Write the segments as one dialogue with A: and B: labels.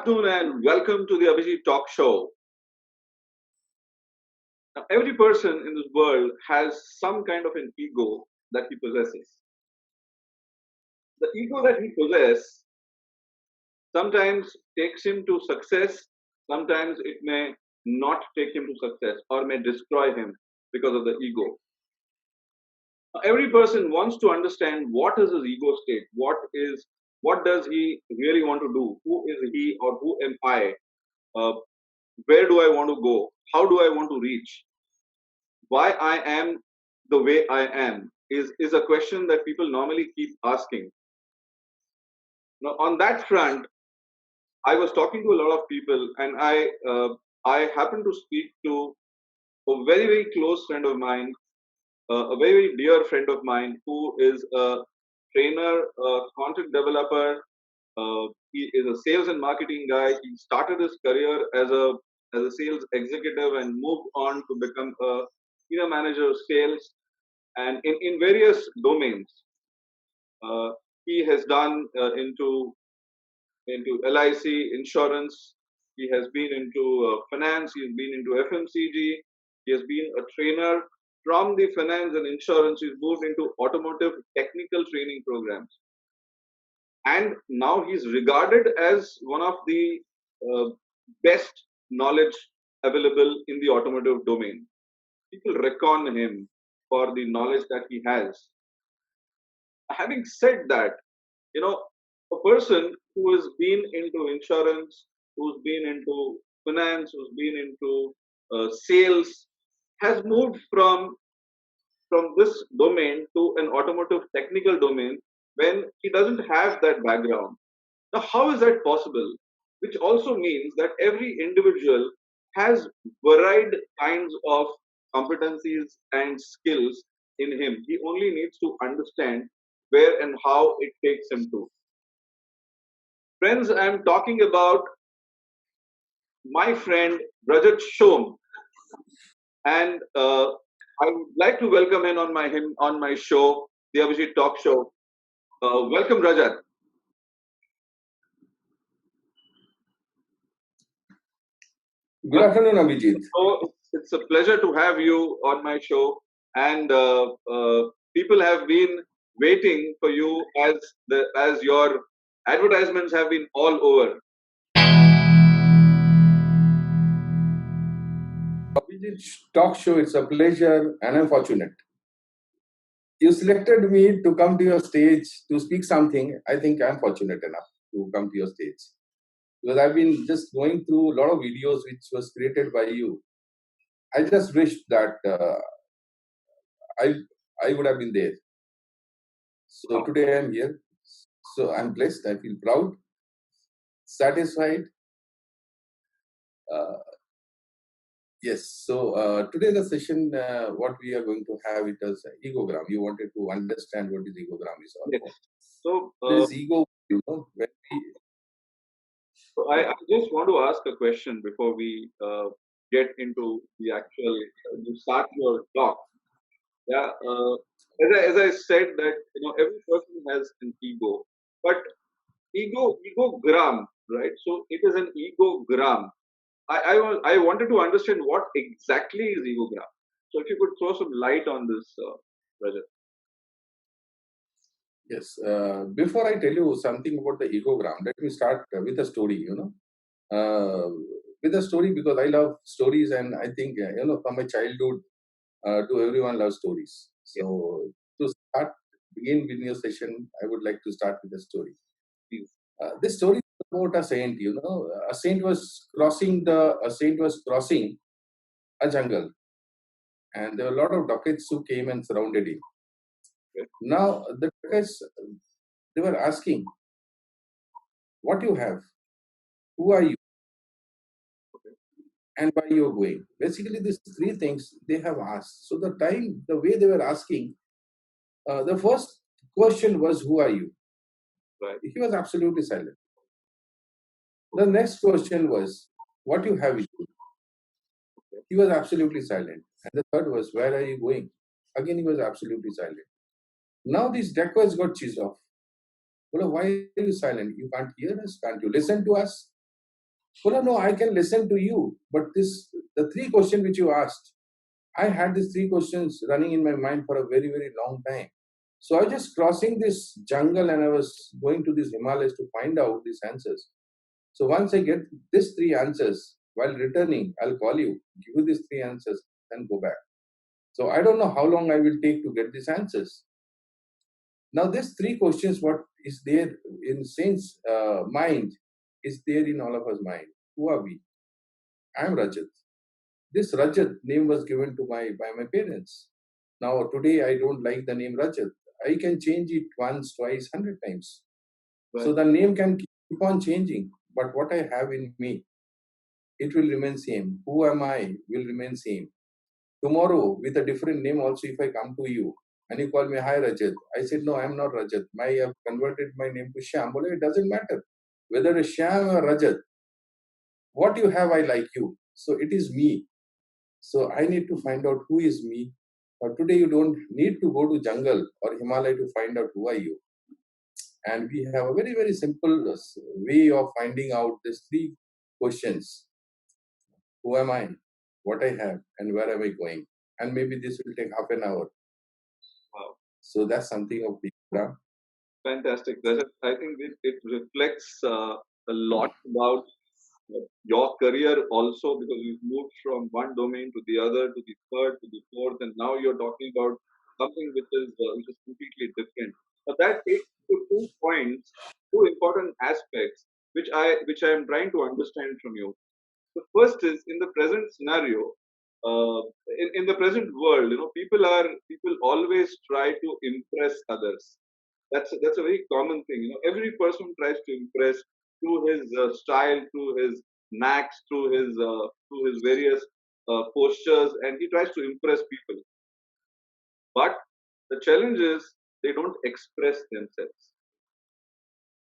A: afternoon and welcome to the Abhijit Talk Show. Now, every person in this world has some kind of an ego that he possesses. The ego that he possesses sometimes takes him to success, sometimes it may not take him to success or may destroy him because of the ego. Now, every person wants to understand what is his ego state, what does he really want to do, who is he or who am I, uh, where do I want to go, how do I want to reach, why I am the way I am is a question that people normally keep asking. Now, on that front, I was talking to a lot of people, and I happened to speak to a very close friend of mine, a very dear friend of mine who is a trainer, a content developer. He is a sales and marketing guy. He started his career as a sales executive and moved on to become a senior manager of sales and in various domains. Uh, he has done into LIC insurance. He has been into finance. He has been into FMCG. He has been a trainer from the finance and insurance. He's moved into automotive technical training programs, and now he's regarded as one of the uh, best knowledge available in the automotive domain. People reckon him for the knowledge that he has. Having said that, a person who has been into insurance, who's been into finance, who's been into sales, has moved from this domain to an automotive technical domain when he doesn't have that background. Now, how is that possible? Which also means that every individual has varied kinds of competencies and skills in him. He only needs to understand where and how it takes him to. Friends, I'm talking about my friend Rajat Shome, and I would like to welcome him on my show, the Abhijit Talk Show. Welcome, Rajat.
B: Good afternoon, Abhijit.
A: So it's a pleasure to have you on my show, and people have been waiting for you as your advertisements have been all over.
B: Abhijit Talk Show, it's a pleasure and I'm fortunate. You selected me to come to your stage to speak something. I think I'm fortunate enough to come to your stage. Because I've been just going through a lot of videos which was created by you. I just wish that I would have been there. So today I'm here. So I'm blessed. I feel proud, satisfied. Yes. So today the session, what we are going to have it as EGOGRAM. You wanted to understand what is EGOGRAM is all about.
A: So
B: This ego, when
A: so I just want to ask a question before we get into the actual you start your talk. Yeah, as I said that every person has an ego, but egogram, right? So it is an egogram. I wanted to understand what exactly is egogram. So if you could throw some light on this, Rajat.
B: Yes. Before I tell you something about the egogram, let me start with a story. With a story because I love stories, and I think from my childhood to everyone loves stories. So to begin with your session, I would like to start with a story. This story is about a saint. A saint was crossing a jungle, and there were a lot of dacoits who came and surrounded him. Now the dacoits, they were asking, "What you have? Who are you? And why you are going?" Basically, these three things they have asked. So the way they were asking, the first question was, "Who are you?"
A: Right.
B: He was absolutely silent. The next question was, "What you have with you?" He was absolutely silent. And the third was, "Where are you going?" Again, he was absolutely silent. Now these dacoits got cheesed off. Well, why are you silent? You can't hear us? Can't you listen to us? Well, no, I can listen to you, but the three questions which you asked, I had these three questions running in my mind for a very, very long time. So I was just crossing this jungle and I was going to these Himalayas to find out these answers. So once I get these three answers, while returning, I'll call you, give you these three answers, and go back. So I don't know how long I will take to get these answers. Now, these three questions, what is there in Saint's mind, is there in all of us mind. Who are we? I am Rajat. This Rajat name was given to by my parents. Now today I don't like the name Rajat. I can change it once, twice, 100 times.
A: Right.
B: So the name can keep on changing, but what I have in me, it will remain same. Who am I will remain same. Tomorrow with a different name also, if I come to you and you call me hi Rajat, I said no, I am not Rajat. I have converted my name to Shyam. Well, it doesn't matter whether it's Shyam or Rajat. What you have, I like you. So it is me. So I need to find out who is me. But today you don't need to go to jungle or Himalaya to find out who are you. And we have a very, very simple way of finding out these three questions. Who am I? What I have? And where am I going? And maybe this will take half an hour.
A: Wow.
B: So that's something of the program.
A: Fantastic. I think it reflects a lot about your career also, because you've moved from one domain to the other, to the third, to the fourth, and now you're talking about something which is completely different. But that takes to 2 points, two important aspects, which I am trying to understand from you. The first is, in the present scenario, uh, in the present world, people always try to impress others. That's a very common thing. Every person tries to impress through his style, through his knacks, through his various postures, and he tries to impress people. But the challenge is they don't express themselves.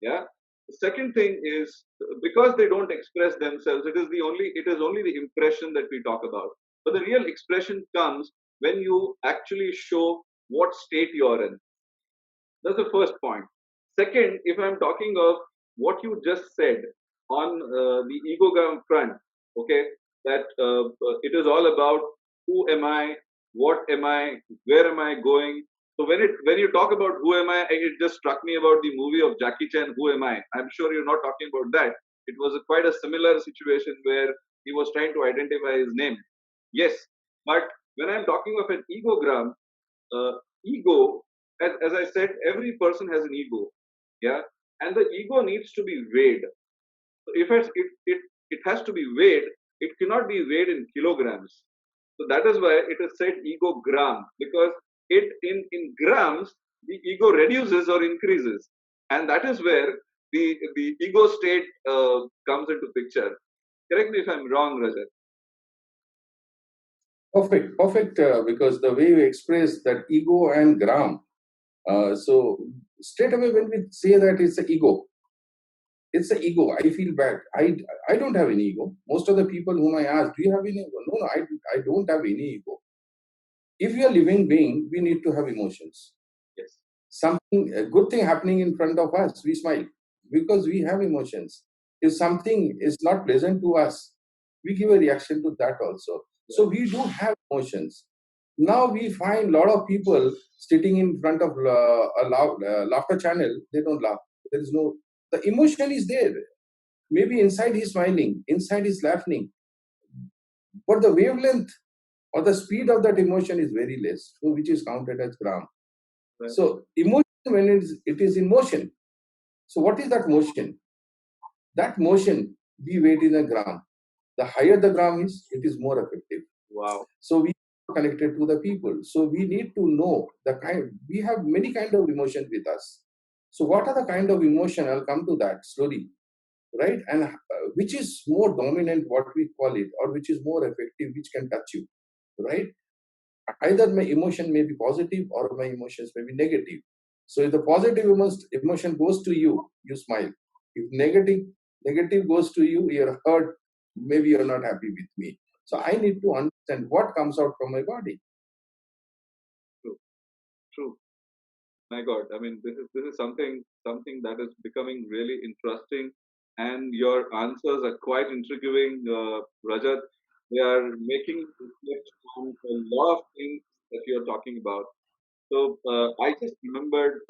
A: Yeah. The second thing is, because they don't express themselves, it is only the impression that we talk about. But the real expression comes when you actually show what state you're in. That's the first point. Second, if I'm talking of what you just said on the egogram front, okay, that it is all about who am I, what am I, where am I going. So when you talk about who am I, it just struck me about the movie of Jackie Chan, Who Am I? I'm sure you're not talking about that. It was quite a similar situation where he was trying to identify his name. Yes, but when I'm talking of an egogram, ego, as I said, every person has an ego, yeah, and the ego needs to be weighed. So if it has to be weighed, it cannot be weighed in kilograms. So that is why it is said egogram, because in grams the ego reduces or increases, and that is where the ego state comes into picture. Correct me if I'm wrong, Rajat.
B: Perfect, perfect. Because the way we express that ego and gram. So straight away when we say that it's the ego, it's the ego. I feel bad. I don't have any ego. Most of the people whom I ask, do you have any ego? No, no, I don't have any ego. If we are living being, we need to have emotions.
A: Yes.
B: Something a good thing happening in front of us, we smile because we have emotions. If something is not pleasant to us, we give a reaction to that also. So we do have emotions. Now we find a lot of people sitting in front of laughter channel. They don't laugh. There is no, the emotion is there. Maybe inside he's smiling, inside he's laughing, but the wavelength or the speed of that emotion is very less, so which is counted as gram.
A: Right.
B: So emotion, when it is in motion. So what is that motion? That motion we weight in a gram. The higher the gram is, it is more effective.
A: Wow.
B: So we are connected to the people. So we need to know the kind. We have many kind of emotions with us. So what are the kind of emotion? I'll come to that slowly, right? And which is more dominant, what we call it, or which is more effective, which can touch you, right? Either my emotion may be positive or my emotions may be negative. So if the positive emotion goes to you, you smile. If negative goes to you, you're hurt. Maybe you're not happy with me. So I need to understand what comes out from my body.
A: True. True. My God, I mean, this is something that is becoming really interesting. and your answers are quite intriguing, Rajat. They are making me reflect on a lot of things that you're talking about. So I just remembered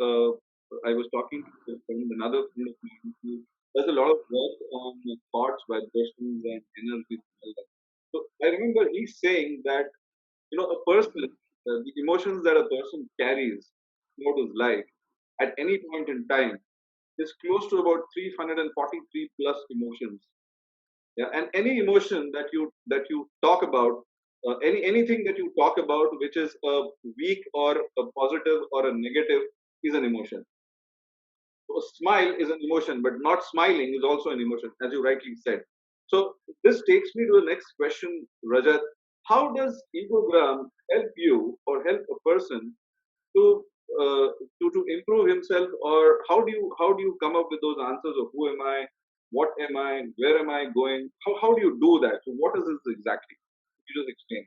A: I was talking to a friend, another friend of mine who does a lot of work on thoughts, vibrations, and energy. And all that. So I remember he saying that a person, the emotions that a person carries throughout his life at any point in time is close to about 343 plus emotions. Yeah, and any emotion that you talk about, anything that you talk about which is a weak or a positive or a negative is an emotion. So a smile is an emotion, but not smiling is also an emotion, as you rightly said. So this takes me to the next question, Rajat. How does egogram help you or help a person to to improve himself, or how do you come up with those answers of who am I, what am I, where am I going? How do you do that? So what is this exactly? You just explain.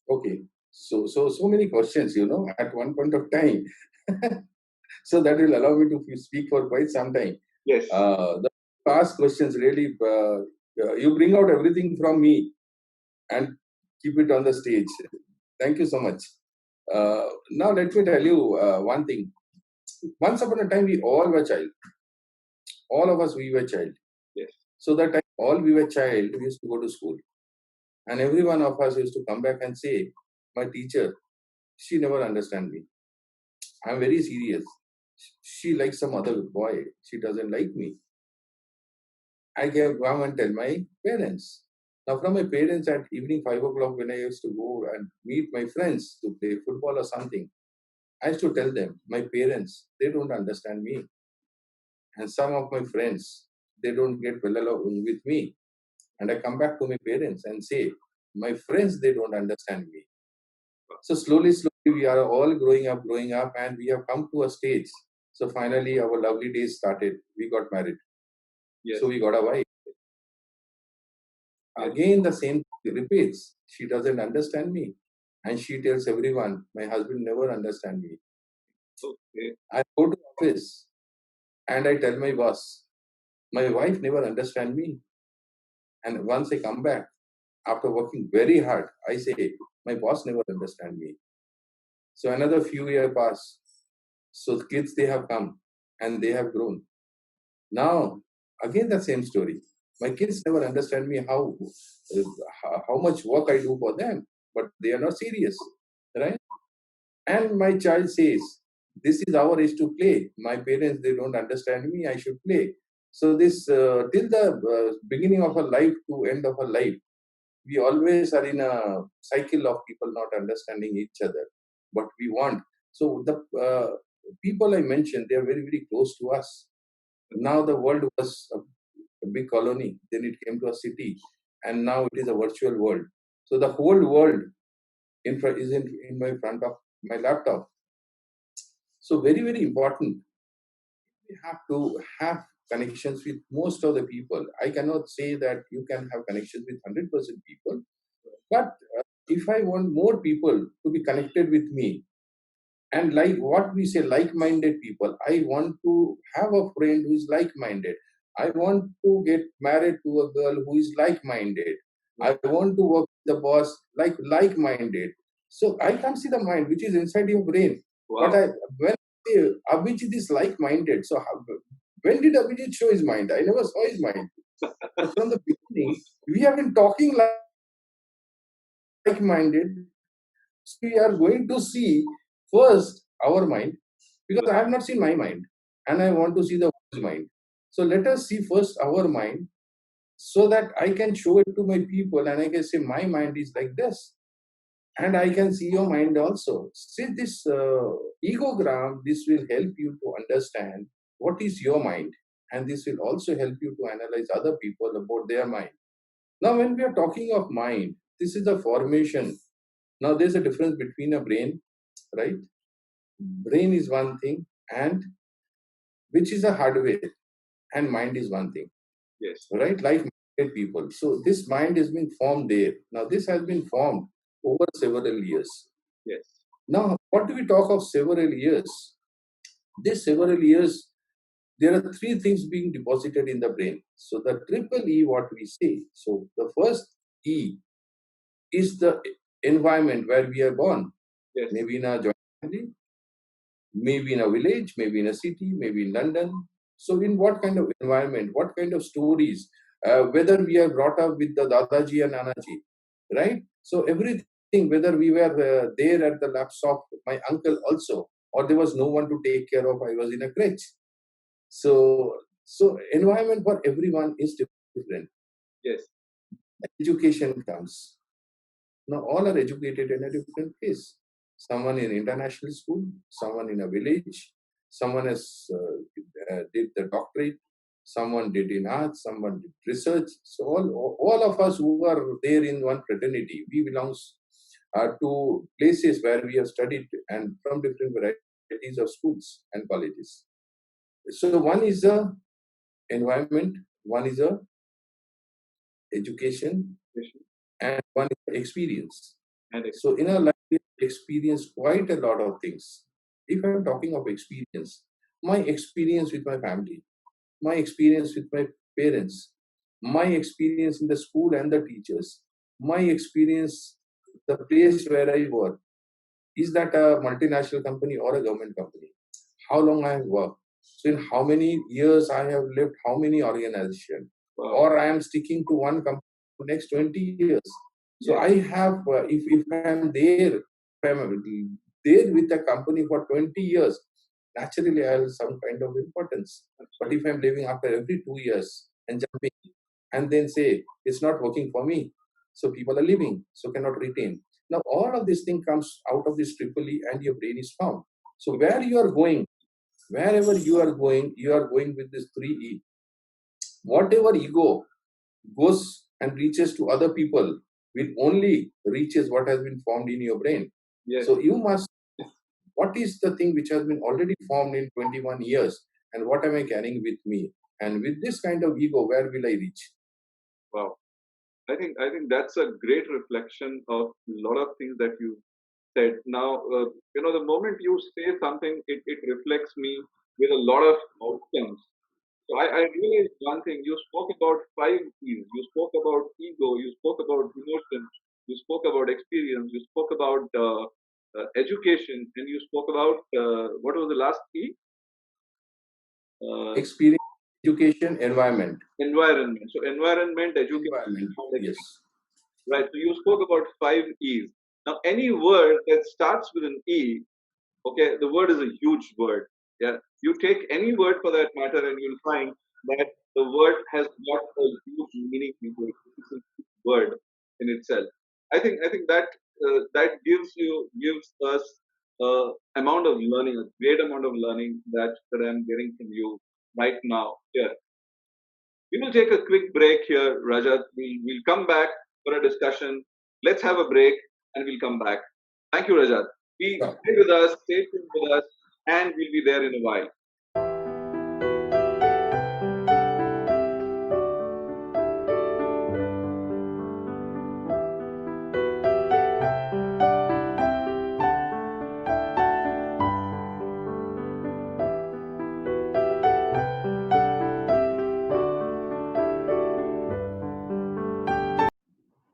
B: Okay. So many questions, at one point of time. So that will allow me to speak for quite some time.
A: Yes.
B: The past questions really, you bring out everything from me and keep it on the stage. Thank you so much. Now let me tell you one thing. Once upon a time, we all were child. All of us, we were child.
A: Yes.
B: So that time, all we were child, we used to go to school. And every one of us used to come back and say, my teacher, she never understand me. I'm very serious. She likes some other boy. She doesn't like me. I can come and tell my parents. Now, from my parents at evening 5 o'clock, when I used to go and meet my friends to play football or something, I used to tell them, my parents, they don't understand me. And some of my friends, they don't get well along with me. And I come back to my parents and say, my friends, they don't understand me. So slowly, we are all growing up, and we have come to a stage. So finally, our lovely days started. We got married.
A: Yes.
B: So we got a wife.
A: Yes.
B: Again, the same thing repeats. She doesn't understand me. And she tells everyone, my husband never understand me.
A: Okay.
B: I go to office and I tell my boss, my wife never understand me. And once I come back, after working very hard, I say, my boss never understand me. So another few years pass. So the kids, they have come and they have grown. Now, again, the same story. My kids never understand me how much work I do for them, but they are not serious, right? And my child says, "This is our age to play. My parents they don't understand me. I should play." So this till the beginning of her life to end of her life, we always are in a cycle of people not understanding each other. What we want. So the people I mentioned, they are very close to us. Now the world was a big colony, then it came to a city, and now it is a virtual world. So the whole world is in my front of my laptop. So very important. We have to have connections with most of the people. I cannot say that you can have connections with 100% people, but if I want more people to be connected with me, and like what we say, like-minded people, I want to have a friend who is like-minded. I want to get married to a girl who is like-minded. I want to work with the boss like-minded. So I can't see the mind which is inside your brain. But
A: Wow.
B: when I say Abhijit is like-minded, so when did Abhijit show his mind? I never saw his mind. So from the beginning, we have been talking like-minded. So we are going to see first our mind, because I have not seen my mind and I want to see the world's mind. So let us see first our mind, so that I can show it to my people and I can say my mind is like this, and I can see your mind also. See this egogram, this will help you to understand what is your mind, and this will also help you to analyze other people about their mind. Now, when we are talking of mind, this is a formation. Now, there's a difference between a brain, right? Brain is one thing, and which is a hardware, and mind is one thing,
A: Yes.
B: right? Like minded people. So this mind is being formed there. Now, this has been formed over several years.
A: Yes.
B: Now, what do we talk of several years? This several years, there are three things being deposited in the brain. So the triple E, what we say. So the first E is the environment where we are born.
A: Yes.
B: Maybe in a joint family, maybe in a village, maybe in a city, maybe in London. So in what kind of environment, what kind of stories, whether we are brought up with the Dadaji and Nanaji, right? So everything, whether we were there at the laps of my uncle also, or there was no one to take care of, I was in a crèche. So environment for everyone is different.
A: Yes.
B: Education comes. Now all are educated in a different place. Someone in international school, someone in a village, someone has did the doctorate, someone did in arts, someone did research. So all of us who are there in one fraternity, we belongs to places where we have studied and from different varieties of schools and colleges. So one is the environment, one is a education, and one is the experience. So in our life, we experience quite a lot of things. If I'm talking of experience, my experience with my family, my experience with my parents, my experience in the school and the teachers, my experience, the place where I work, is that a multinational company or a government company? How long I have worked? So in how many years I have left how many organizations? Or I am sticking to one company for next 20 years. So I have, if I am there, if I am there with a company for 20 years, naturally I have some kind of importance. But if I am leaving after every 2 years and jumping and then say, it's not working for me, so people are leaving, so cannot retain. Now all of this thing comes out of this triple E and your brain is found. So where you are going, wherever you are going with this 3E. Whatever ego goes and reaches to other people will only reaches what has been formed in your brain. Yes. So you must, what is the thing which has been already formed in 21 years and what am I carrying with me? And with this kind of ego, where will I reach?
A: Wow. I think that's a great reflection of a lot of things that you said. Now, the moment you say something, it reflects me with a lot of outcomes. So I realized one thing. You spoke about 5 E's. You spoke about ego. You spoke about emotion. You spoke about experience. You spoke about education, and you spoke about what was the last E?
B: Experience, education, environment.
A: Environment. So environment, education,
B: yes.
A: Right. So you spoke about 5 E's. Now, any word that starts with an E, okay, the word is a huge word. Yeah. You take any word for that matter, and you'll find that the word has got a huge meaning into it. It's a huge word in itself. I think that gives us amount of learning, a great amount of learning that I'm getting from you right now. Yeah. We will take a quick break here, Rajat. We'll come back for a discussion. Let's have a break and we'll come back. Thank you, Rajat. Stay with us, stay tuned with us, and we'll be there in a while.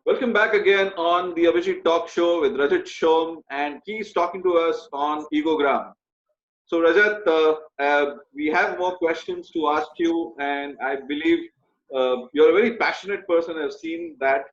A: Welcome back again on the Abhijit Talk Show with Rajat Shome, and he's talking to us on EGOGRAM. So, Rajat, we have more questions to ask you, and I believe you're a very passionate person. I've seen that.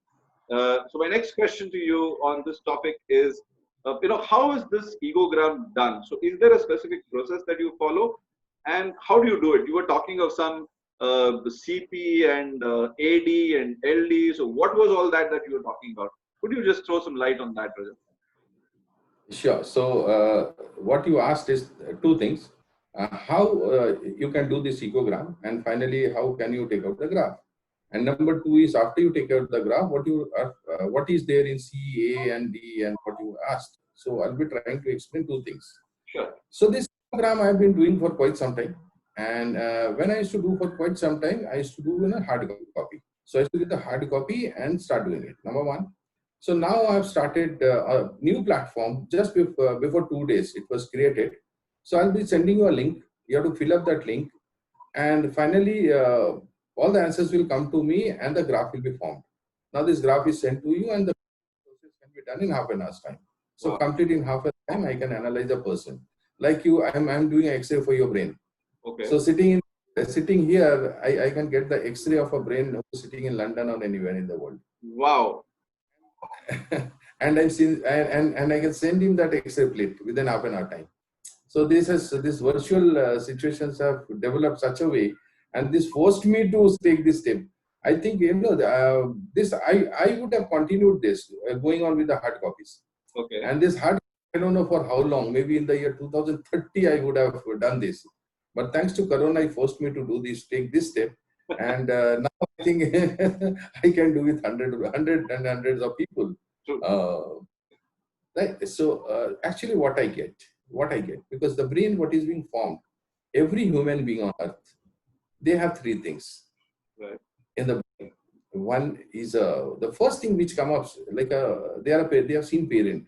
A: So, my next question to you on this topic is, how is this EGOGRAM done? So, is there a specific process that you follow, and how do you do it? You were talking of some CP and AD and LD. So, what was all that you were talking about? Could you just throw some light on that, Rajat?
B: Sure. So what you asked is two things. How you can do this ecogram, and finally, how can you take out the graph? And number two is after you take out the graph, what is there in C, A, and D, and what you asked. So I'll be trying to explain two things.
A: Sure.
B: So this ecogram I've been doing for quite some time, and when I used to do for quite some time, I used to do in a hard copy. So I used to get the hard copy and start doing it. Number one. So now I've started a new platform just before 2 days. It was created. So I'll be sending you a link. You have to fill up that link. And finally, all the answers will come to me and the graph will be formed. Now this graph is sent to you and the process can be done in half an hour's time. So
A: Wow.
B: complete in half an hour time, I can analyze the person. Like you, I'm doing X-ray for your brain.
A: Okay.
B: So sitting here, I can get the X-ray of a brain sitting in London or anywhere in the world.
A: Wow.
B: And I've seen and I can send him that X-ray plate within half an hour time. So this virtual situations have developed such a way, and this forced me to take this step. I think this I would have continued this going on with the hard copies,
A: Okay.
B: and this hard I don't know for how long. Maybe in the year 2030 I would have done this, but thanks to Corona, it forced me to do this, take this step, and now I think I can do with hundred and hundreds of people.
A: True.
B: Uh, Right. So actually, what I get, because the brain, what is being formed, every human being on earth, they have three things
A: Right.
B: in the brain. One is the first thing which come up like they have seen parent,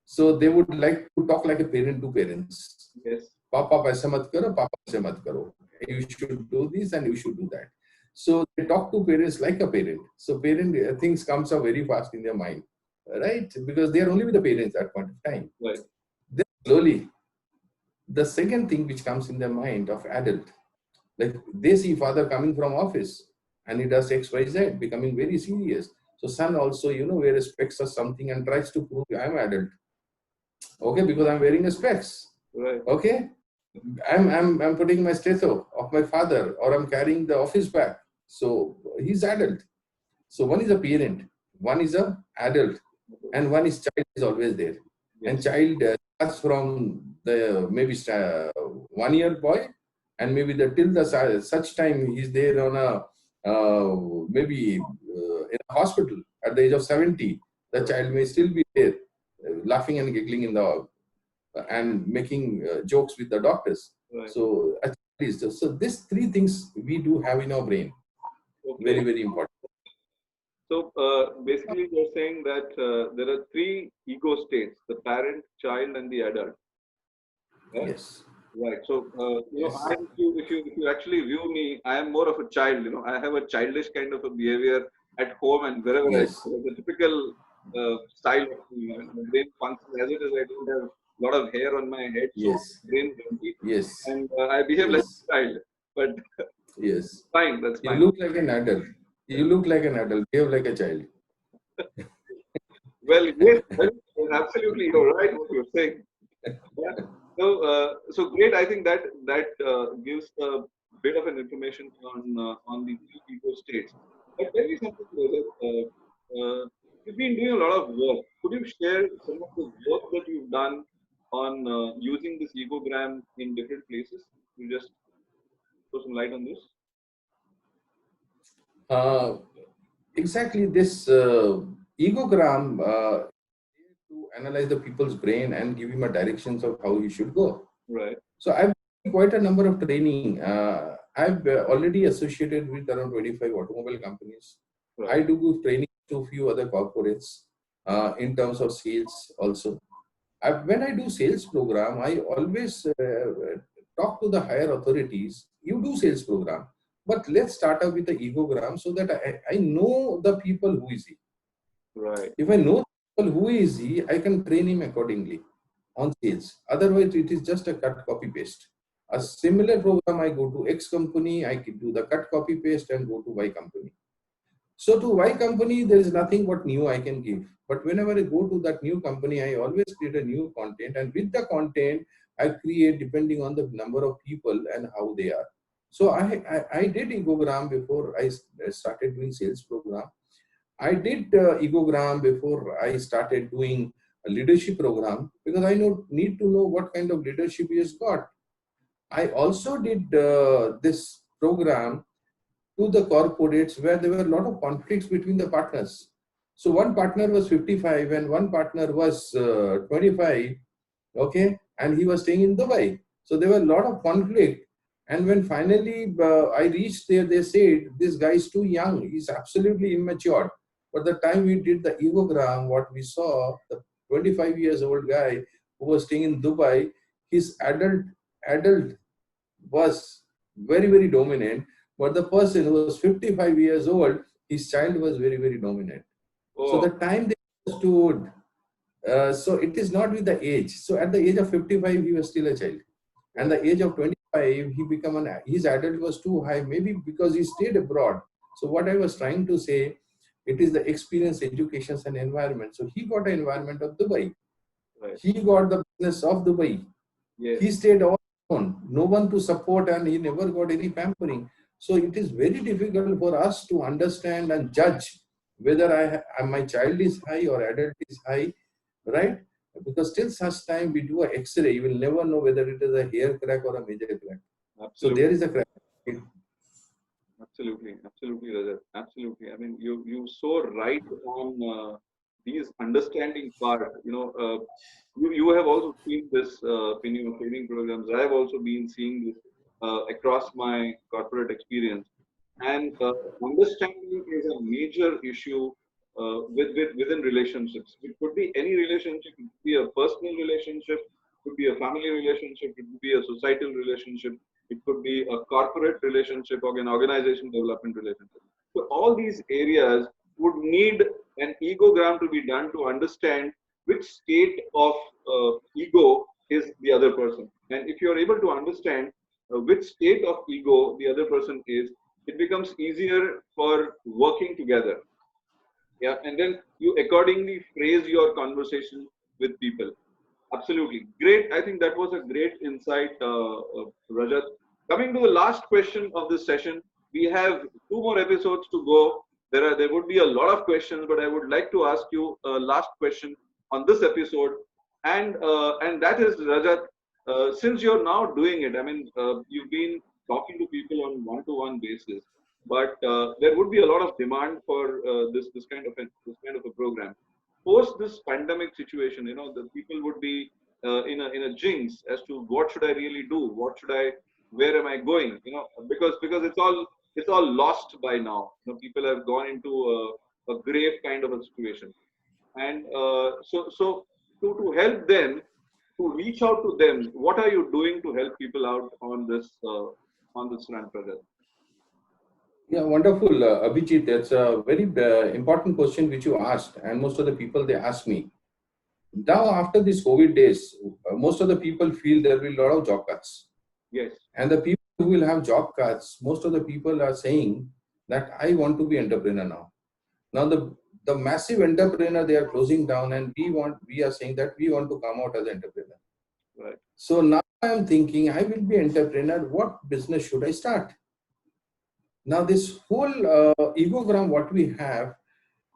B: so they would like to talk like a parent to parents.
A: Yes.
B: Papa paisa mat karo, Papa paisa mat karo. You should do this and you should do that. So they talk to parents like a parent. So parent things comes up very fast in their mind, right? Because they are only with the parents at point of time.
A: Right.
B: Then slowly, the second thing which comes in their mind of adult, like they see father coming from office and he does X, Y, Z, becoming very serious. So son also, wears specs or something and tries to prove I'm adult. Okay, because I'm wearing a specs.
A: Right.
B: Okay, I'm putting my stethoscope of my father or I'm carrying the office bag. So he's adult. So one is a parent, one is a adult, and one is child is always there. And
A: Yes.
B: child starts from the maybe 1 year boy, and maybe till the such time he's there on a maybe in a hospital at the age of 70. The child may still be there, laughing and giggling in the and making jokes with the doctors.
A: Right.
B: So at least, so these three things we do have in our brain,
A: Okay.
B: very very important.
A: So basically, you're saying that there are three ego states: the parent, child, and the adult. Right.
B: Yes.
A: Right. So
B: Yes.
A: if you actually view me, I am more of a child. I have a childish kind of a behavior at home and wherever I
B: Yes.
A: go. The typical style of my brain functions as it is. I don't have a lot of hair on my head, so
B: Yes.
A: brain is empty,
B: Yes.
A: and I behave like
B: Yes.
A: a child. But
B: Yes.
A: fine, that's
B: You
A: fine.
B: look like an adult. You look like an adult. Behave like a child.
A: Well, yes, absolutely, you're right. What you're saying. Yeah. So great. I think that gives a bit of an information on the three ego states. But tell me something, Rajat. You've been doing a lot of work. Could you share some of the work that you've done on using this egogram in different places? You just throw some light on this.
B: Uh, exactly this egogram to analyze the people's brain and give him a directions of how he should go.
A: Right.
B: So I've done quite a number of training. I've already associated with around 25 automobile companies.
A: Right.
B: I do give training to a few other corporates in terms of sales also. When I do sales program, I always talk to the higher authorities. You do sales program, but let's start up with the egogram so that I know the people who is he.
A: Right.
B: If I know people who is he, I can train him accordingly on sales. Otherwise, it is just a cut copy paste. A similar program, I go to X company, I can do the cut copy paste and go to Y company. So to Y company, there is nothing what new I can give. But whenever I go to that new company, I always create a new content, and with the content, I create depending on the number of people and how they are. So I did egogram before I started doing sales program. I did egogram before I started doing a leadership program because I need to know what kind of leadership he has got. I also did this program to the corporates where there were a lot of conflicts between the partners. So one partner was 55 and one partner was 25, okay, and he was staying in Dubai. So there were a lot of conflict. And when finally I reached there, they said, this guy is too young, he's absolutely immature. But the time we did the egogram, what we saw, the 25 years old guy who was staying in Dubai, his adult was very, very dominant. But the person who was 55 years old, his child was very, very dominant. So the
A: Oh,
B: time they understood, so it is not with the age. So at the age of 55, he was still a child. And
A: right,
B: the age of 25, he become his adult was too high, maybe because he stayed abroad. So what I was trying to say, it is the experience, education, and environment. So he got an environment of Dubai.
A: right.
B: He got the business of Dubai.
A: Yes,
B: He stayed all alone, no one to support, and he never got any pampering. So it is very difficult for us to understand and judge whether my child is high or adult is high, right? Because till such time we do a X-ray, you will never know whether it is a hair crack or a major crack. So there
A: absolutely.
B: is a crack.
A: Absolutely, absolutely, Rajat. Absolutely. I mean, you so right on these understanding part. You have also seen this training programs. I have also been seeing this across my corporate experience, and understanding is a major issue within relationships. It could be any relationship. It could be a personal relationship. It could be a family relationship. It could be a societal relationship. It could be a corporate relationship or an organization development relationship. So all these areas would need an egogram to be done to understand which state of ego is the other person. And if you're able to understand which state of ego the other person is, it becomes easier for working together. Yeah, and then you accordingly phrase your conversation with people. Absolutely. Great. I think that was a great insight, Rajat. Coming to the last question of this session, we have two more episodes to go. There would be a lot of questions, but I would like to ask you a last question on this episode, and that is, Rajat. Since you're now doing it, I mean, you've been talking to people on one-to-one basis, but there would be a lot of demand for this kind of a program post this pandemic situation. The people would be in a jinx as to what should I really do, where am I going, because it's all lost by now. People have gone into a grave kind of a situation, and so to help them, to reach out to them, what are you doing to help people out on this front, brother?
B: Yeah, wonderful, Abhijit. That's a very important question which you asked, and most of the people they ask me. Now, after these COVID days, most of the people feel there will be a lot of job cuts.
A: Yes.
B: And the people who will have job cuts, most of the people are saying that I want to be entrepreneur now. Now the massive entrepreneur they are closing down, and we are saying that we want to come out as entrepreneur.
A: Right.
B: So now I am thinking I will be entrepreneur. What business should I start? Now this whole egogram what we have,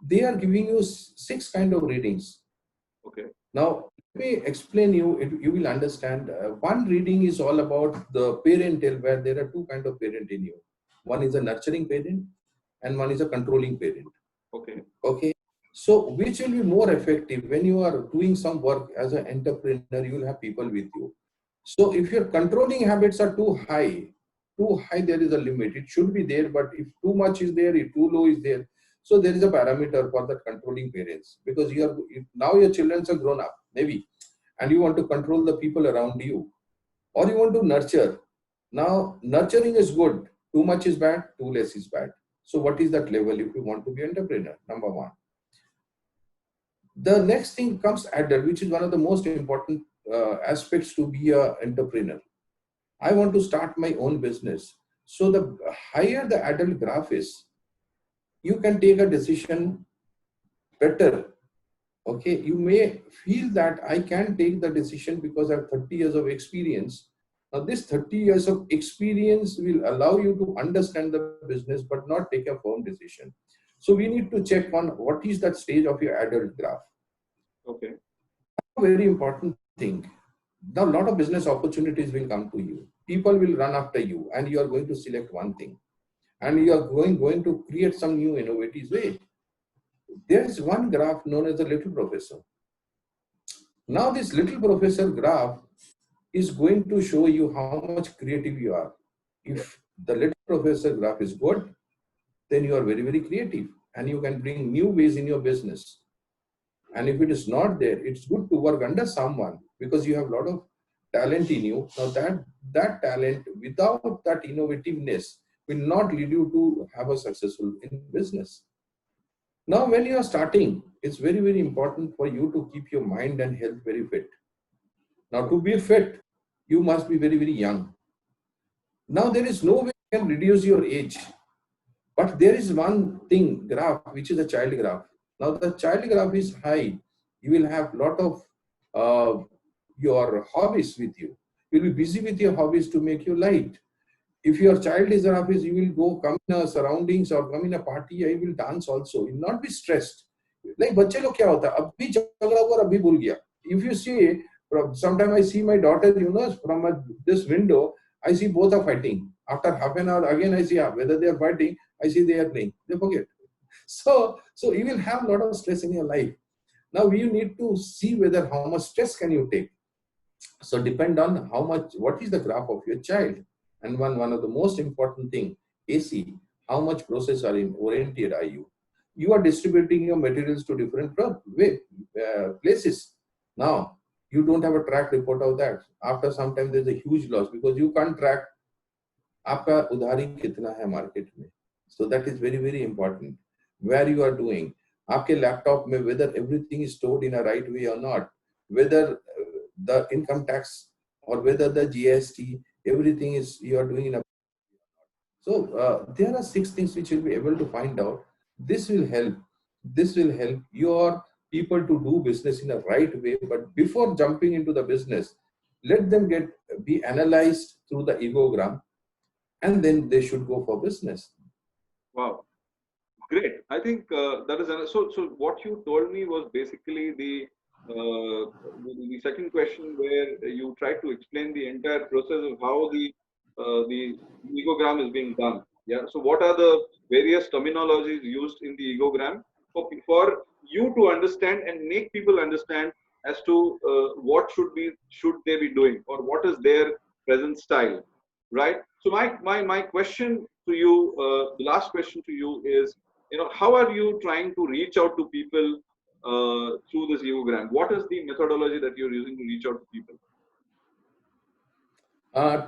B: they are giving you six kind of readings.
A: Okay.
B: Now, let me explain you, you will understand. One reading is all about the parental, where there are two kind of parent in you. One is a nurturing parent and one is a controlling parent.
A: Okay.
B: Okay. So, which will be more effective when you are doing some work as an entrepreneur, you will have people with you. So, if your controlling habits are too high, there is a limit. It should be there, but if too much is there, if too low is there, so there is a parameter for the controlling parents, because now your children are grown up, maybe, and you want to control the people around you, or you want to nurture. Now, nurturing is good. Too much is bad. Too less is bad. So, what is that level if you want to be entrepreneur? Number one. The next thing comes adult, which is one of the most important aspects to be an entrepreneur. I want to start my own business. So the higher the adult graph is, you can take a decision better. Okay, you may feel that I can take the decision because I have 30 years of experience. Now, this 30 years of experience will allow you to understand the business but not take a firm decision. So we need to check on what is that stage of your adult graph.
A: Okay.
B: Very important thing. Now, a lot of business opportunities will come to you. People will run after you, and you are going to select one thing, and you are going to create some new innovative way. There is one graph known as the little professor. Now, this little professor graph is going to show you how much creative you are.
A: Yeah.
B: If the little professor graph is good, then you are very, very creative, and you can bring new ways in your business. And if it is not there, it's good to work under someone, because you have a lot of talent in you. Now that talent, without that innovativeness, will not lead you to have a successful in business. Now, when you are starting, it's very, very important for you to keep your mind and health very fit. Now, to be fit, you must be very, very young. Now, there is no way you can reduce your age. But there is one thing, graph, which is a child graph. Now, the child graph is high. You will have lot of uh, your hobbies with you. You'll be busy with your hobbies to make you light. If your child is an office, you will go come in a surroundings or come in a party, you will dance also. You will not be stressed. Like बच्चे लोग क्या होता है अभी झगड़ा हुआ और अभी भूल गया. If you see, sometimes I see my daughter, from this window, I see both are fighting. After half an hour, again I see whether they are fighting. I see they are playing. They forget. So you will have a lot of stress in your life. Now you need to see whether how much stress can you take. So depend on how much, what is the graph of your child. And one of the most important thing, AC, how much processor oriented are you? You are distributing your materials to different places. Now, you don't have a track report of that. After some time, there's a huge loss because you can't track आपका उधारी कितना है market में. So that is very, very important. Where you are doing, आपके laptop में whether everything is stored in a right way or not, whether the income tax or whether the GST, everything is you are doing in a. So there are 6 things which you'll be able to find out. This will help. This will help your people to do business in a right way. But before jumping into the business, let them be analyzed through the egogram, and then they should go for business.
A: Wow, great. I think that is so. What you told me was basically the second question, where you tried to explain the entire process of how the egogram is being done. Yeah. So what are the various terminologies used in the egogram for you to understand and make people understand as to what should they be doing, or what is their present style, right? So my question to you, the last question to you is, how are you trying to reach out to people through this egogram? What is the methodology that you're using to reach out to people?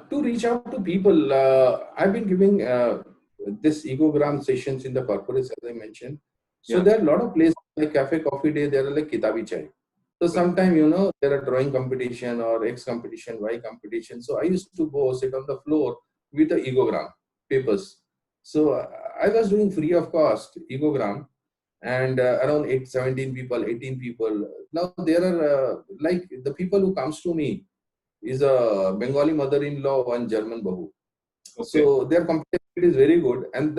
B: To reach out to people, I've been giving this egogram sessions in the corporates, as I mentioned. So
A: Yeah.
B: there are a lot of places like cafe, coffee day. There are like kitabi chai. So sometimes there are drawing competition or X competition, Y competition. So I used to go sit on the floor with the egogram papers. So I was doing free of cost egogram, and around 17 people, 18 people. Now there are like the people who comes to me is a Bengali mother-in-law and German bahu.
A: Okay.
B: So their compatibility is very good, and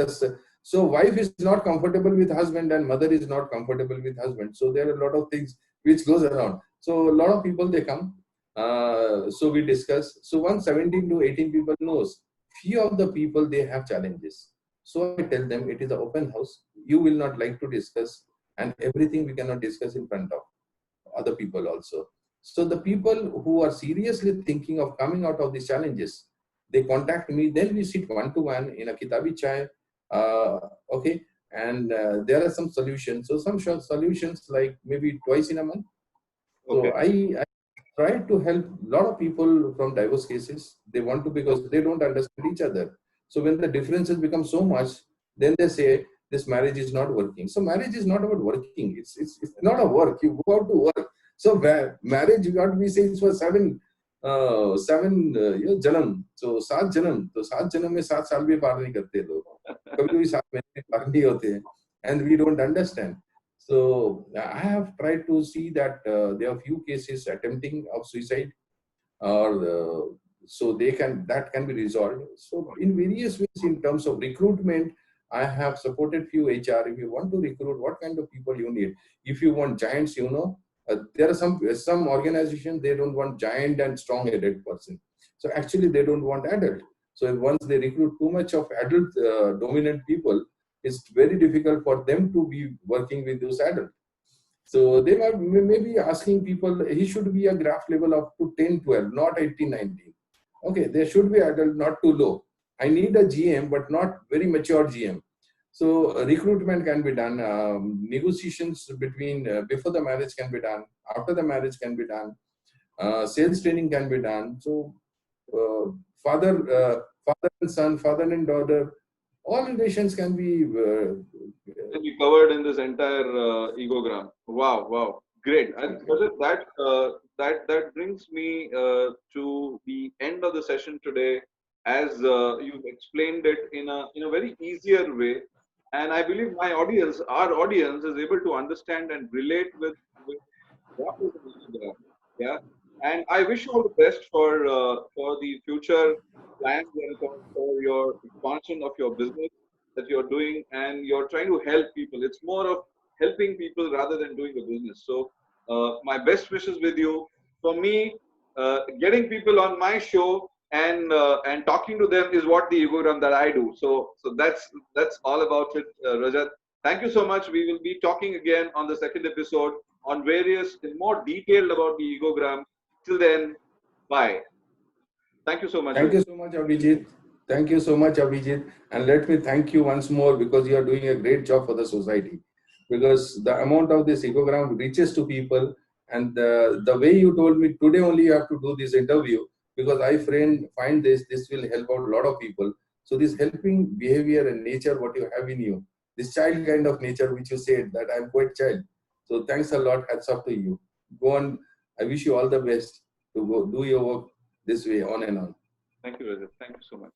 B: so wife is not comfortable with husband and mother is not comfortable with husband. So there are a lot of things which goes around. So a lot of people they come. So we discuss. So once 17 to 18 people knows, few of the people they have challenges. So I tell them it is an open house. You will not like to discuss, and everything we cannot discuss in front of other people also. So the people who are seriously thinking of coming out of these challenges, they contact me. Then we sit one-to-one in a kitabi chai. Okay, and there are some solutions. So some solutions like maybe twice in a month.
A: Okay.
B: So I try to help a lot of people from diverse cases. They want to because they don't understand each other. So when the differences become so much, then they say this marriage is not working. So marriage is not about working. It's not a work. You go out to work. So marriage, you got to be saying for seven janam. So 7 janam. So 7 janam में 7 साल भी पार नहीं करते लोग. कभी कभी 7 महीने पार नहीं होते हैं. And we don't understand. So I have tried to see that there are few cases attempting of suicide, or so that can be resolved. So in various ways, in terms of recruitment, I have supported few HR. If you want to recruit, what kind of people you need? If you want giants, there are some organizations they don't want giant and strong-headed person. So actually, they don't want adult. So once they recruit too much of adult dominant people, it's very difficult for them to be working with those adults. So they may be asking people, he should be a graph level up to 10, 12, not 18, 19. Okay, there should be adult, not too low. I need a GM, but not very mature GM. So recruitment can be done. Negotiations between before the marriage can be done. After the marriage can be done. Sales training can be done. So father, father and son, father and daughter, all relations can be
A: be covered in this entire egogram. Wow, wow, great. And Rajat, that brings me to the end of the session today, as you've explained it in a very easier way, and I believe our audience, is able to understand and relate with what is an egogram. Yeah, and I wish you all the best for the future plans and for your expansion of your business that you're doing, and you're trying to help people. It's more of helping people rather than doing a business. So my best wishes with you. For me, getting people on my show and talking to them is what the egogram that I do. So that's all about it, Rajat. Thank you so much. We will be talking again on the second episode on various in more detailed about the egogram. Till then, bye. Thank you so much,
B: Thank
A: Rajat.
B: you so much, Abhijit. Thank you so much, Abhijit. And let me thank you once more because you are doing a great job for the society. Because the amount of this ecogram reaches to people, and the way you told me today only you have to do this interview because I find this will help out a lot of people. So this helping behavior and nature, what you have in you, this child kind of nature which you said that I'm quite child. So thanks a lot. Hats off to you. Go on. I wish you all the best to go do your work this way on and on.
A: Thank you, Rajat. Thank you so much.